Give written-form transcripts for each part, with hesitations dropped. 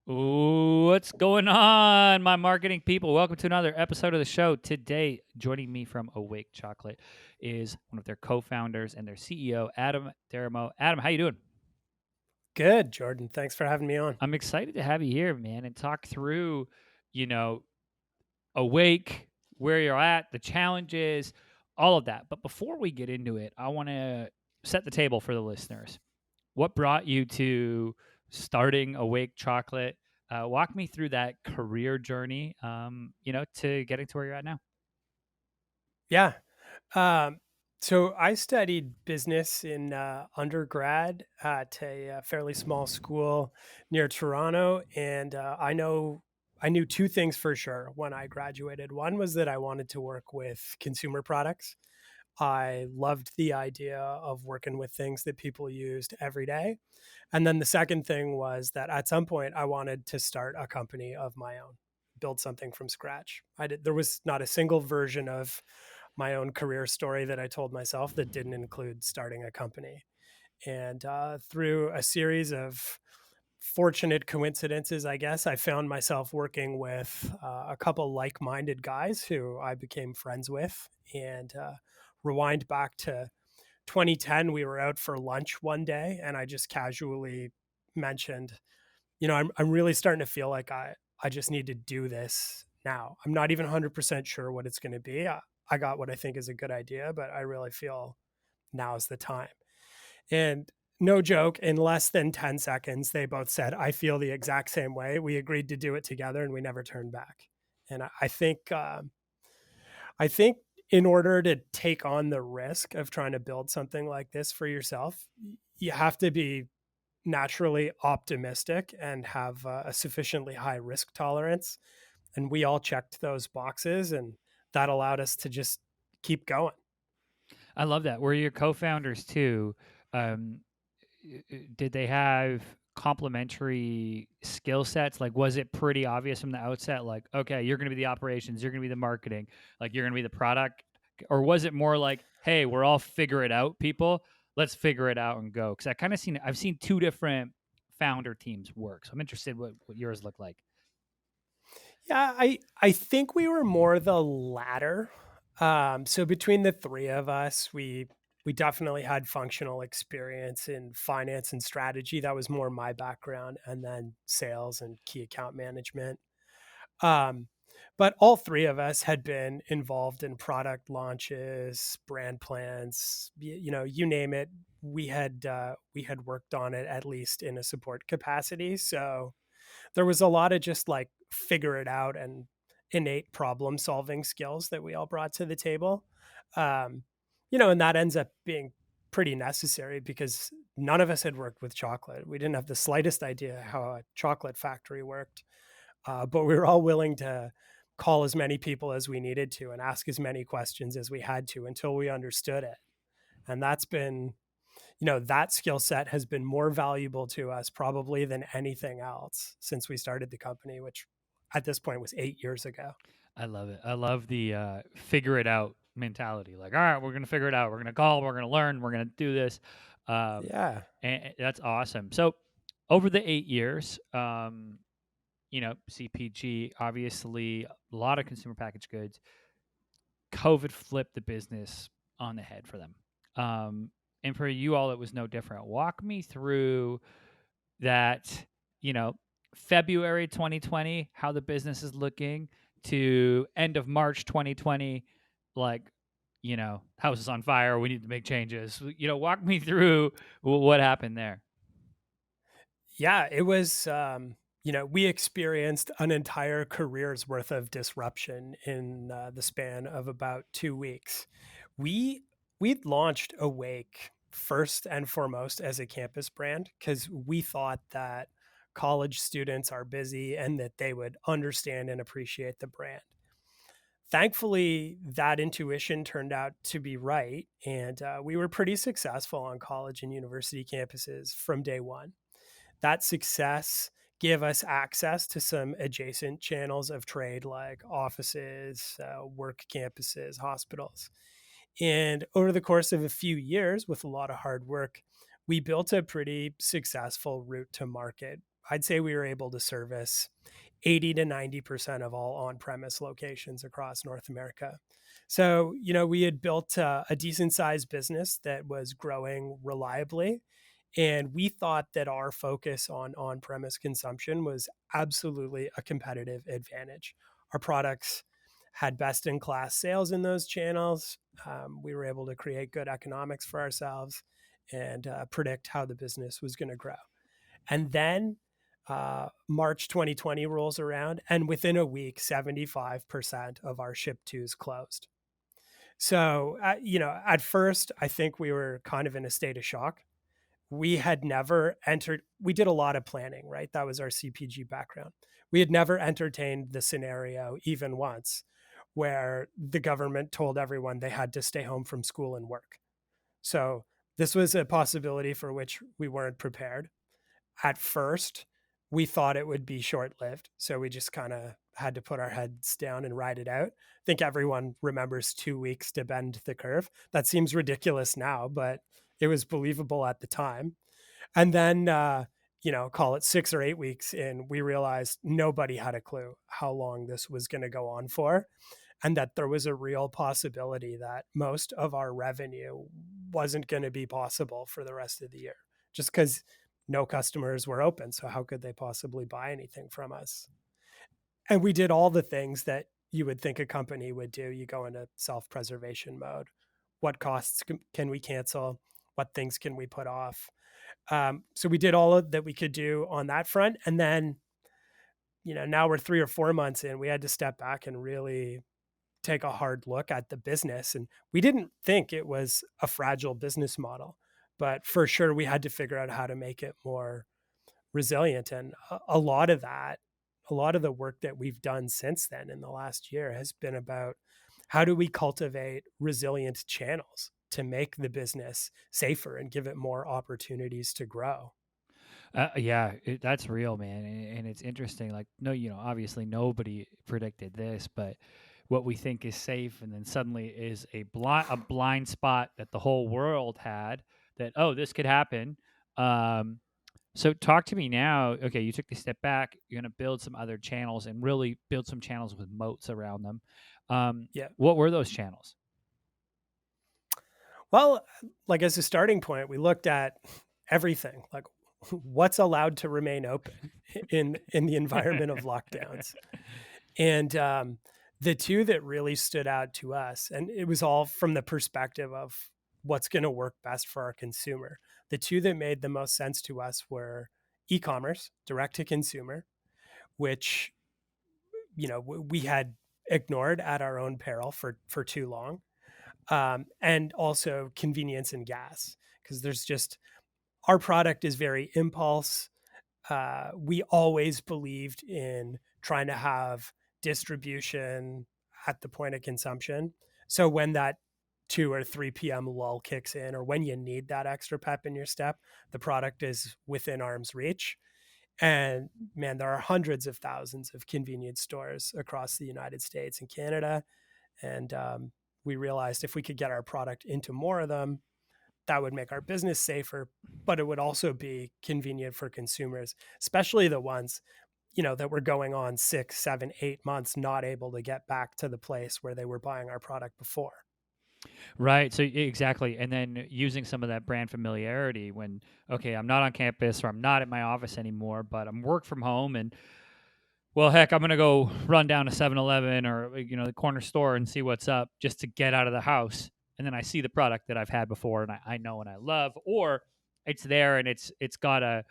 Ooh, what's going on, my marketing people? Welcome to another episode of the show. Today, joining me from Awake Chocolate is one of their co-founders and their CEO, Adam Deremo. Adam, how you doing? Good, Jordan. Thanks for having me on. I'm excited to have you here, man, and talk through, you know, Awake, where you're at, the challenges, all of that. But before we get into it, I want to set the table for the listeners. What brought you to starting Awake Chocolate? Walk me through that career journey, to getting to where you're at now. Yeah. Um, so I studied business in undergrad at a fairly small school near Toronto, and I knew two things for sure when I graduated. One was that I wanted to work with consumer products. I loved the idea of working with things that people used every day. And then the second thing was that at some point I wanted to start a company of my own, build something from scratch. There was not a single version of my own career story that I told myself that didn't include starting a company. And through a series of fortunate coincidences, I guess, I found myself working with a couple like minded guys who I became friends with. And rewind back to 2010, we were out for lunch one day, and I just casually mentioned, I'm really starting to feel like I just need to do this now. I'm not even 100% sure what it's going to be. I got what I think is a good idea, but I really feel now's the time. And no joke, in less than 10 seconds, they both said, I feel the exact same way. We agreed to do it together and we never turned back. And I think in order to take on the risk of trying to build something like this for yourself, you have to be naturally optimistic and have a sufficiently high risk tolerance. And we all checked those boxes, and that allowed us to just keep going. I love that. Were your co-founders too? Um, did they have complementary skill sets? Like, was it pretty obvious from the outset? Like, okay, you're going to be the operations, you're going to be the marketing, like you're going to be the product, or was it more like, hey, we're all figure it out, people. Let's figure it out and go. Because I've seen two different founder teams work, so I'm interested what yours look like. Yeah, I think we were more the latter. So between the three of us, we definitely had functional experience in finance and strategy. That was more my background, and then sales and key account management. Um, but all three of us had been involved in product launches, brand plans, you name it. We had worked on it at least in a support capacity. So there was a lot of just like figure it out and innate problem solving skills that we all brought to the table. Um, and that ends up being pretty necessary because none of us had worked with chocolate. We didn't have the slightest idea how a chocolate factory worked, but we were all willing to call as many people as we needed to and ask as many questions as we had to until we understood it. And that's been, that skill set has been more valuable to us probably than anything else since we started the company, which at this point was 8 years ago. I love it. I love the figure it out mentality. Like, all right, we're gonna figure it out. We're gonna call. We're gonna learn. We're gonna do this. Um, Yeah. and that's awesome. So, over the 8 years, CPG, obviously, a lot of consumer packaged goods. COVID flipped the business on the head for them. And for you all, it was no different. Walk me through that, you know, February 2020, how the business is looking, to end of March 2020, like, house is on fire. We need to make changes. Walk me through what happened there. Yeah. It was, we experienced an entire career's worth of disruption in the span of about 2 weeks. We we'd launched Awake first and foremost as a campus brand because we thought that college students are busy and that they would understand and appreciate the brand. Thankfully, that intuition turned out to be right, and we were pretty successful on college and university campuses from day one. That success gave us access to some adjacent channels of trade like offices, work campuses, hospitals. And over the course of a few years, with a lot of hard work, we built a pretty successful route to market. I'd say we were able to service 80 to 90% of all on-premise locations across North America. So, we had built a decent sized business that was growing reliably. And we thought that our focus on premise consumption was absolutely a competitive advantage. Our products had best in class sales in those channels. We were able to create good economics for ourselves and predict how the business was going to grow. And then March 2020 rolls around, and within a week, 75% of our ship twos closed. So, at first, I think we were kind of in a state of shock. We had never entered, we did a lot of planning, right? That was our CPG background. We had never entertained the scenario even once where the government told everyone they had to stay home from school and work. So, this was a possibility for which we weren't prepared. At first, we thought it would be short lived. So we just kind of had to put our heads down and ride it out. I think everyone remembers 2 weeks to bend the curve. That seems ridiculous now, but it was believable at the time. And then, call it 6 or 8 weeks in, we realized nobody had a clue how long this was going to go on for, and that there was a real possibility that most of our revenue wasn't going to be possible for the rest of the year just because no customers were open. So how could they possibly buy anything from us? And we did all the things that you would think a company would do. You go into self-preservation mode. What costs can we cancel? What things can we put off? So we did all that we could do on that front. And then, now we're 3 or 4 months in, we had to step back and really take a hard look at the business. And we didn't think it was a fragile business model, but for sure we had to figure out how to make it more resilient. And a lot of that, a lot of the work that we've done since then in the last year has been about how do we cultivate resilient channels to make the business safer and give it more opportunities to grow. Yeah, that's real, man, and it's interesting. Like, no, obviously nobody predicted this, but what we think is safe, and then suddenly is a blind spot that the whole world had. That, oh, this could happen. Um, so talk to me now. Okay, you took the step back. You're going to build some other channels and really build some channels with moats around them. Um, Yeah. what were those channels? Well, like as a starting point, we looked at everything, like what's allowed to remain open in the environment of lockdowns. And the two that really stood out to us, and it was all from the perspective of what's going to work best for our consumer. The two that made the most sense to us were e-commerce, direct to consumer, which we had ignored at our own peril for too long, and also convenience and gas, because there's just our product is very impulse. We always believed in trying to have distribution at the point of consumption. So when that 2 or 3 p.m. lull kicks in, or when you need that extra pep in your step, the product is within arm's reach. And man, there are hundreds of thousands of convenience stores across the United States and Canada. And we realized if we could get our product into more of them, that would make our business safer, but it would also be convenient for consumers, especially the ones, that were going on 6, 7, 8 months, not able to get back to the place where they were buying our product before. Right. So exactly. And then using some of that brand familiarity when, okay, I'm not on campus or I'm not at my office anymore, but I'm work from home and, well, heck, I'm going to go run down to 7-Eleven or, the corner store and see what's up just to get out of the house. And then I see the product that I've had before and I know and I love, or it's there and it's got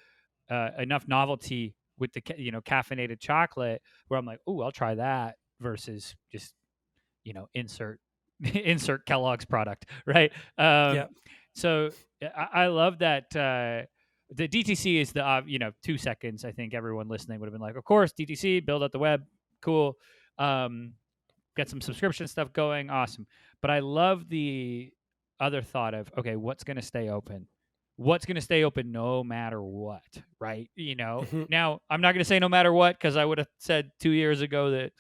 enough novelty with the, caffeinated chocolate where I'm like, oh, I'll try that versus just, insert insert Kellogg's product, right? Yeah. So I love that. The DTC is the 2 seconds. I think everyone listening would have been like, of course, DTC, build out the web, cool. Get some subscription stuff going, awesome. But I love the other thought of, okay, what's going to stay open? What's going to stay open no matter what, right? Mhm. Now I'm not going to say no matter what because I would have said 2 years ago that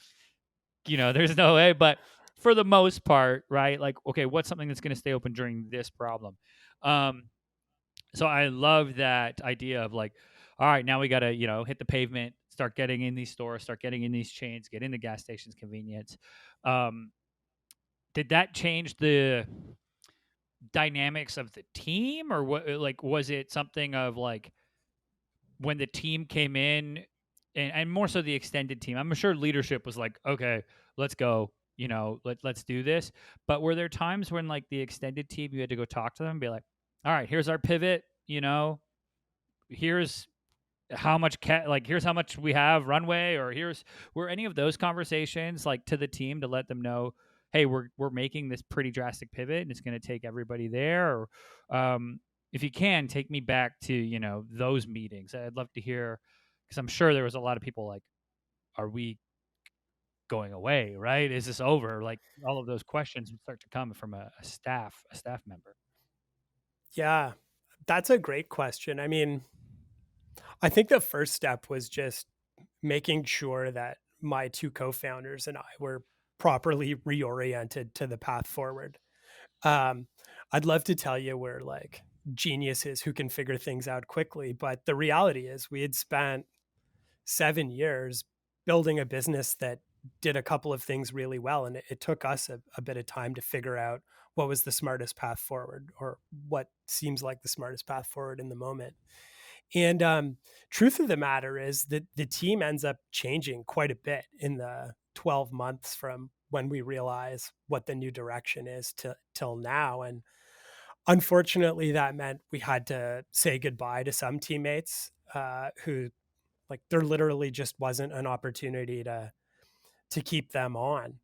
there's no way, but for the most part, right? Like, okay, what's something that's going to stay open during this problem? So I love that idea of like, all right, now we got to, hit the pavement, start getting in these stores, start getting in these chains, get into gas stations, convenience. Um, did that change the dynamics of the team, or what? Like, was it something of like when the team came in, and more so the extended team? I'm sure leadership was like, okay, let's go. Let's do this. But were there times when like the extended team, you had to go talk to them and be like, all right, here's our pivot. Here's here's how much we have runway, or were any of those conversations like to the team to let them know, hey, we're making this pretty drastic pivot and it's going to take everybody there? Or if you can take me back to those meetings, I'd love to hear, because I'm sure there was a lot of people like, are we going away, right? Is this over? Like, all of those questions would start to come from a staff member. Yeah, that's a great question. I mean, I think the first step was just making sure that my two co-founders and I were properly reoriented to the path forward. Um, I'd love to tell you we're like geniuses who can figure things out quickly, but the reality is we had spent 7 years building a business that did a couple of things really well, and it took us a bit of time to figure out what was the smartest path forward, or what seems like the smartest path forward in the moment. And truth of the matter is that the team ends up changing quite a bit in the 12 months from when we realize what the new direction is to till now. And unfortunately, that meant we had to say goodbye to some teammates who, like, there literally just wasn't an opportunity to keep them on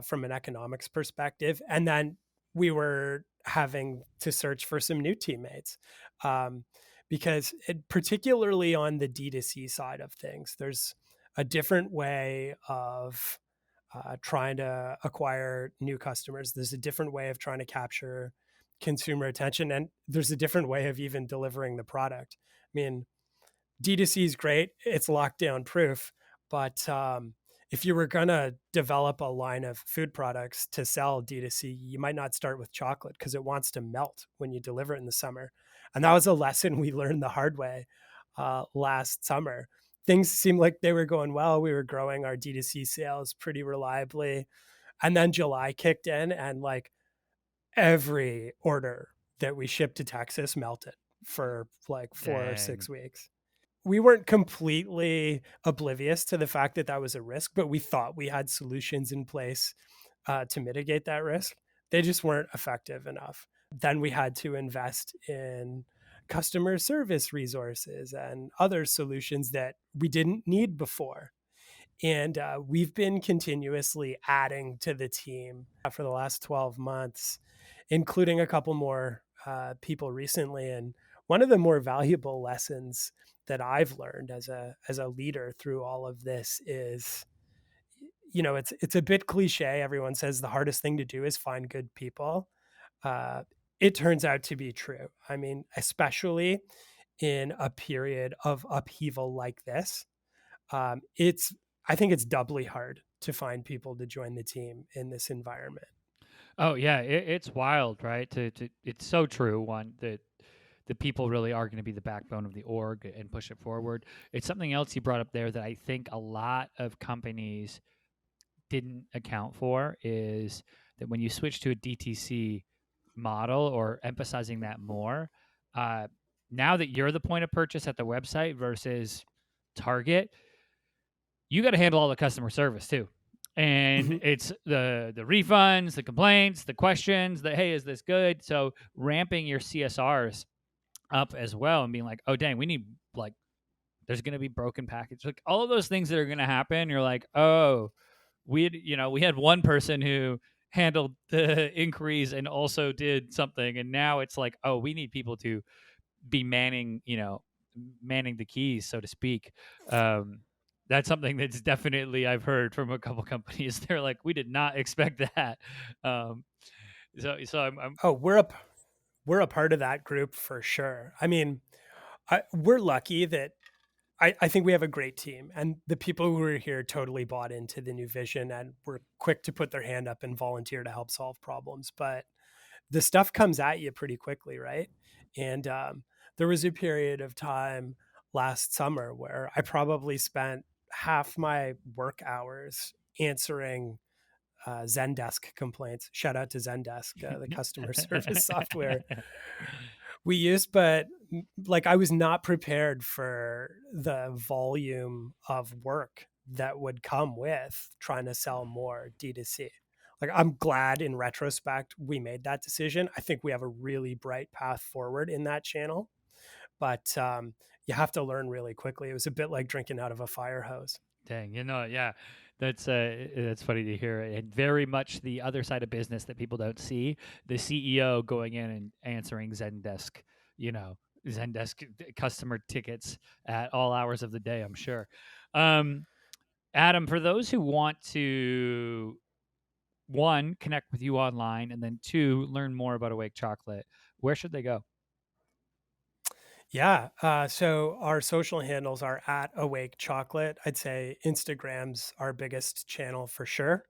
from an economics perspective. And then we were having to search for some new teammates, um, because particularly on the D2C side of things, there's a different way of trying to acquire new customers. There's a different way of trying to capture consumer attention, and there's a different way of even delivering the product. I mean, D2C is great. It's lockdown proof. But if you were going to develop a line of food products to sell D2C, you might not start with chocolate because it wants to melt when you deliver it in the summer. And that was a lesson we learned the hard way last summer. Things seemed like they were going well. We were growing our D2C sales pretty reliably. And then July kicked in, and like every order that we shipped to Texas melted for like 4 or 6 weeks. We weren't completely oblivious to the fact that that was a risk, but we thought we had solutions in place to mitigate that risk. They just weren't effective enough. Then we had to invest in customer service resources and other solutions that we didn't need before. And we've been continuously adding to the team for the last 12 months, including a couple more people recently. And one of the more valuable lessons that I've learned as a leader through all of this is, it's a bit cliche. Everyone says the hardest thing to do is find good people. Uh, it turns out to be true. I mean, especially in a period of upheaval like this, it's I think it's doubly hard to find people to join the team in this environment. Oh yeah, it's wild, right? It's so true. One, that the people really are going to be the backbone of the org and push it forward. It's something else you brought up there that I think a lot of companies didn't account for, is that when you switch to a DTC model, or emphasizing that more, uh, now that you're the point of purchase at the website versus Target, you got to handle all the customer service too. And Mhm. it's the refunds, the complaints, the questions, the hey, is this good? So ramping your CSRs up as well, and being like, oh dang, we need, like, there's going to be broken package, like all of those things that are going to happen. You're like, oh, we had one person who handled the inquiries and also did something, and now it's like, oh, we need people to be manning the keys, so to speak. um, that's something that's definitely I've heard from a couple companies. They're like, we did not expect that. um, so I'm Oh, we're a part of that group for sure. I mean, we're lucky that I think we have a great team, and the people who are here totally bought into the new vision and were quick to put their hand up and volunteer to help solve problems. But the stuff comes at you pretty quickly, right? And there was a period of time last summer where I probably spent half my work hours answering Zendesk complaints. Shout out to Zendesk, the customer service software we use. But like, I was not prepared for the volume of work that would come with trying to sell more D2C. Like, I'm glad in retrospect we made that decision. I think we have a really bright path forward in that channel, but you have to learn really quickly. It was a bit like drinking out of a fire hose. Dang, yeah, that's funny to hear, and very much the other side of business that people don't see. The CEO going in and answering Zendesk, you know, Zendesk customer tickets at all hours of the day. I'm sure. Um, Adam, for those who want to one connect with you online, and then two learn more about Awake Chocolate, where should they go? Yeah. So our social handles are at Awake Chocolate. I'd say Instagram's our biggest channel for sure.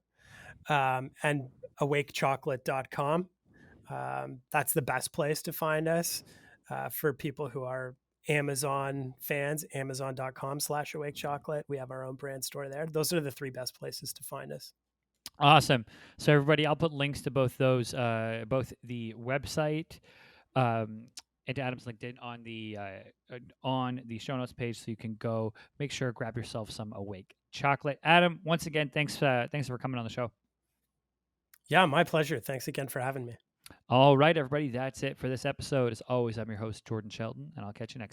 And awakechocolate.com. That's the best place to find us. For people who are Amazon fans, amazon.com/awake chocolate. We have our own brand store there. Those are the three best places to find us. Awesome. So everybody, I'll put links to both those, both the website and to Adam's LinkedIn on the show notes page, so you can go make sure grab yourself some Awake chocolate. Adam, once again, thanks for coming on the show. Yeah, my pleasure. Thanks again for having me. All right, everybody, that's it for this episode. As always, I'm your host Jordan Shelton, and I'll catch you next time.